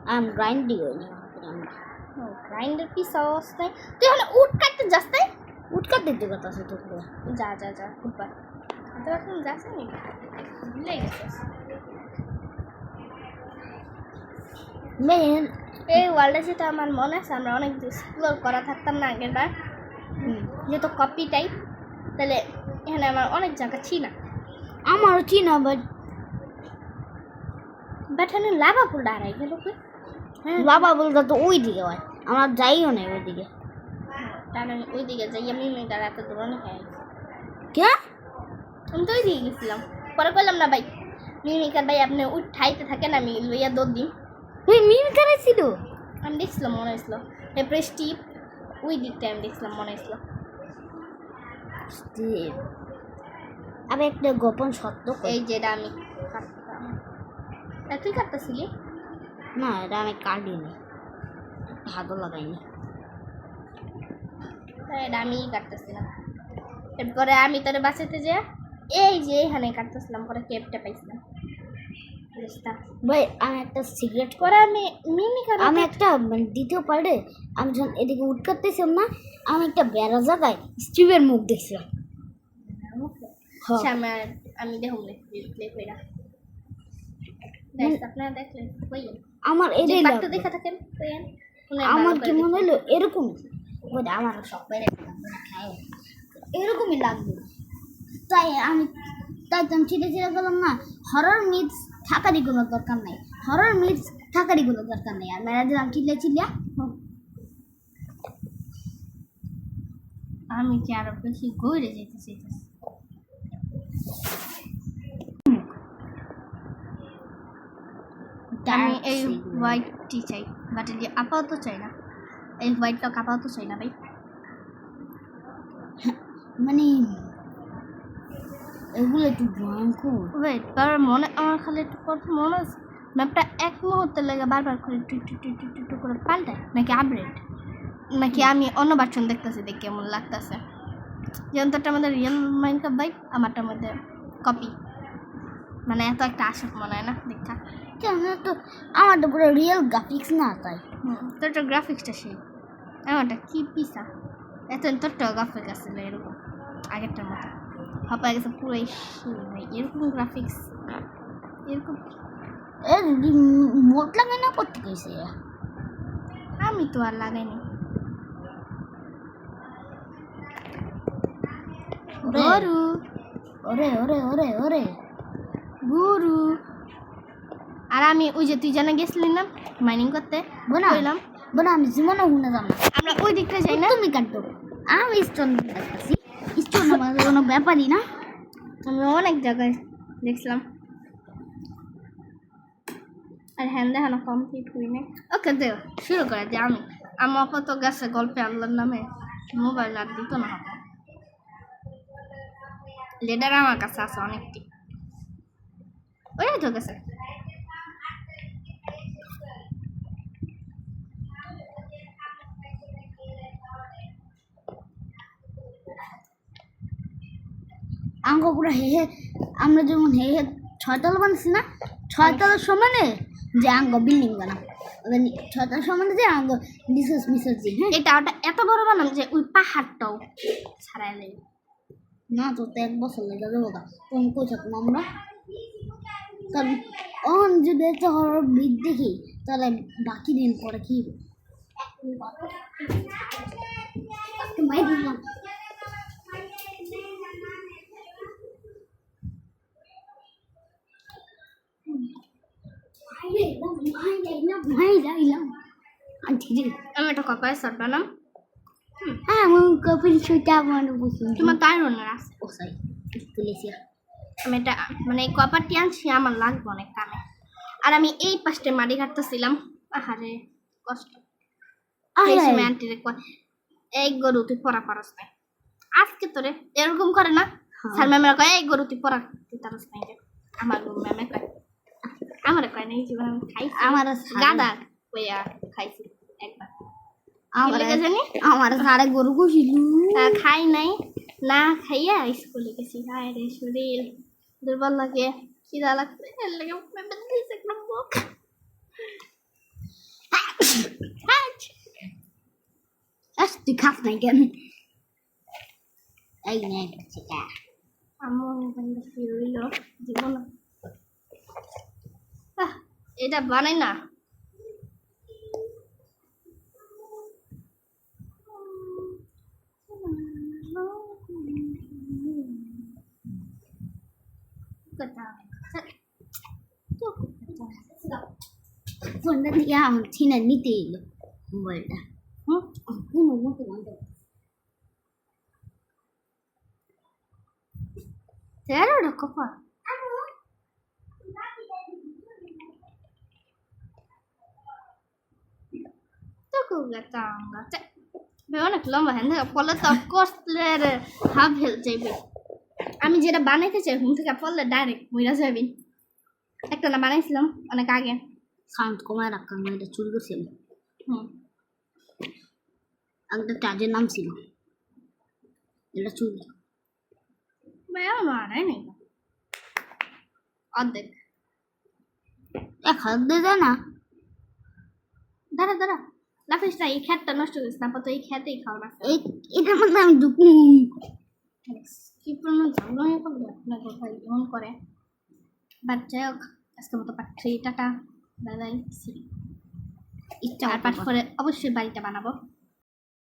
আম grind করি না grinder piece অবস্থায় তুই এখানে উট কাটতে যাস তাই উট কাটতে দিতে কথা আছে তো যা যা যা ফুটবার তো এখন যাস নি ভুলে গেছিস মেন এই ওয়ার্ল্ডে যেটা আমার মনে আছে আমরা অনেক এক্সপ্লোর করা থাকতাম না আগের বার যেহেতু কপি টাইপ তাহলে এখানে আমার অনেক জায়গা ছিল না আমারও চিনা বাট এখানে লাভা ফুল দাঁড়াই গেল কি বাবা বলতে তো ওই দিকে হয় আমার যাইও না ওই দিকে তাহলে ওই দিকে যাই আমি মেয়েটার এত দূরে খাই কে আমি তো ওই দিকে গেছিলাম পরে বললাম না ভাই মিমিকার ভাই আপনি ওই ঠাইতে থাকেন আমি লইয়া দৌড় দিই ওই মিম করেছিল আমি দেখছিলাম মনে হয়েছিল এরপরে স্টিপ ওই দিকটা আমি দেখছিলাম মনে হয়েছিল আমি একটা গোপন সত্য এই যেটা আমি কাটতাম তুই কাটতেছিলি না এটা আমি কাটিনি হাতও লাগাইনি এটা আমি কাটতেছিলাম এরপরে আমি তোর বাঁচাতে যে এই যে এখানে কাটতেছিলাম পরে কেপটা পাইছিলাম ভাই আমি একটা সিগারেট পরে আমি মিমিকার আমি একটা দ্বিতীয় পার্টে আমি যখন এদিকে উঠ কাটতেছিলাম না আমি একটা বেড়া জায়গায় স্টিভের মুখ দেখছিলাম আমি দেখুন আপনারা দেখলেন আমার এটাই পার্টটা দেখা থাকেন আমার কি মনে হলো এরকম আমার সব এরকমই লাগবে তাই আমি চিঠে চিঠে গেলাম না হরর মিথ থাকারই কোনো দরকার নেই হরর মিথ থাকারই কোনো দরকার নেই আর মেয়েরা দিলাম চিল্লিয়া আমি কি আরো বেশি ঘুরে যেতে চাইতেছি আমি এই হোয়াইটটি চাই বাট এই আপাতত চাই না এই হোয়াইটটা আপাতত চাই না ভাই মানে এগুলো একটু ভয়ঙ্কর ওয়েট বারবার মনে আমার খালি একটু কথা মনে আছে ম্যাপটা এক মুহূর্তে লেগে বারবার করে টু করে পাল্টায় নাকি আপডেট নাকি আমি অন্য বাচ্চন দেখতেছি দেখে কেমন লাগতেছে যেমন তোরটা আমাদের রিয়েল মাইন্ডকাপ বাইক আমারটার মধ্যে কপি মানে এত একটা আশা মনে হয় না দেখা কেন তো আমার তো পুরো রিয়েল গ্রাফিক্স না তাই তোরটা গ্রাফিক্সটা সেই আমারটা কি পিসা এত তোরটা গ্রাফিক্স আসলে এরকম আগেরটার মতো হাঁপায় গেছে পুরোই এরকম গ্রাফিক্স এরকম মোট লাগাই না করতে গেছে আমি তো আর লাগাইনি গরু ওরে ওরে ওরে ওরে গরু আর আমি ওই যে তুই জানা গেছিলি না মাইনিং করতে বললাম বোনা আমি জীবনে শুনে যাব আমরা ওই দিকটা যাই না তুমি কাটবো আমি স্টোন কাটতেছি স্টোন আমাদের কোনো ব্যাপারই না আমি অনেক জায়গায় দেখছিলাম আর হ্যান্ড দেখানো কমপ্লিট হয়নি ওকে দেখ শুরু করে যে আমি আমার কত গেছে গল্পে আল্লাহর নামে মোবাইল আর দিত না লেডার আমার কাছে আছে অনেকটি ওই তো গেছে আঙ্গ পুরো হেহে আমরা যেমন হেহে ছয়তলা বানাচ্ছি না ছয়তলার সমানে যে আঙ্গ বিল্ডিং বানাম ছয়তলার সমানে যে আঙ্গ মিসেস যে হ্যাঁ এটা ওটা এত বড় বানাম যে ওই পাহাড়টাও ছাড়াই লাগে না তো 1 বছর লেগে যাবো তখন কই থাকবো আমরা কারণ অন যদি একটা হরর ভিড দেখি তাহলে বাকি দিন পরে কি মাই দিলাম আমি একটা কপালে শট বানাম হ্যাঁ কপিল ছুটা মানে বুঝুন তোমার তাই রনের আছে ও সাই তুলেছি আমি এটা মানে এই কপারটি আনছি আমার লাগবে অনেক কামে আর আমি এই পাশে মাটি কাটতেছিলাম আহারে কষ্ট এই গরু তুই পড়া পারস না আজকে তোরে এরকম করে না স্যার ম্যামেরা কয় এই গরু তুই পড়া তুই পারস না আমার গরু ম্যামে কয় আমার কয় না এই জীবন আমি খাইছি আমার গাদা কইয়া খাইছি একবার আমার সারা গরু খুশিল খাই নাই না খাইয়া স্কুলে গেছি হায় রে শরীর দুর্বল লাগে খিদা লাগছে এর লাগে তুই খাস নাই কেন? এই নে চিকা। আমার বন্ধু কি হইল দিব না। এটা বানাই না। ফোনটা দিয়ে আমার ছিনা নিতে এলো মোবাইলটা। কোনো মতো বন্ধ। তেরোটা কপাল অনেক লম্বা হ্যাঁ ফলে তো কষ্টের হাফ হেল চাইবে। আমি যেটা বানাইতে চাই হুম থেকে পড়লে ডাইরেক্ট মইরা যাবি। একটা না বানাইছিলাম অনেক আগে। সাউন্ড কমায় রাখ, কারণ এটা চুরি করছি আমি। হুম একটা চার্জের নাম ছিল, এটা চুরি। বানাই নাই অর্ধেক। এক হাত দিয়ে যায় না। দাঁড়া দাঁড়া লাফিস না, এই খ্যাতটা নষ্ট করিস না, তো এই খ্যাতেই খাওয়া না। এটার মধ্যে আমি ঢুকুন। কি পরিমাণ ঝামেলা করবে আপনার কোথায় এমন করে। বাট যাই হোক আজকের মতো পার্ট 3 টাটা বাই বাই। ইচ্ছা আর পার্ট 4 অবশ্যই বাড়িটা বানাবো।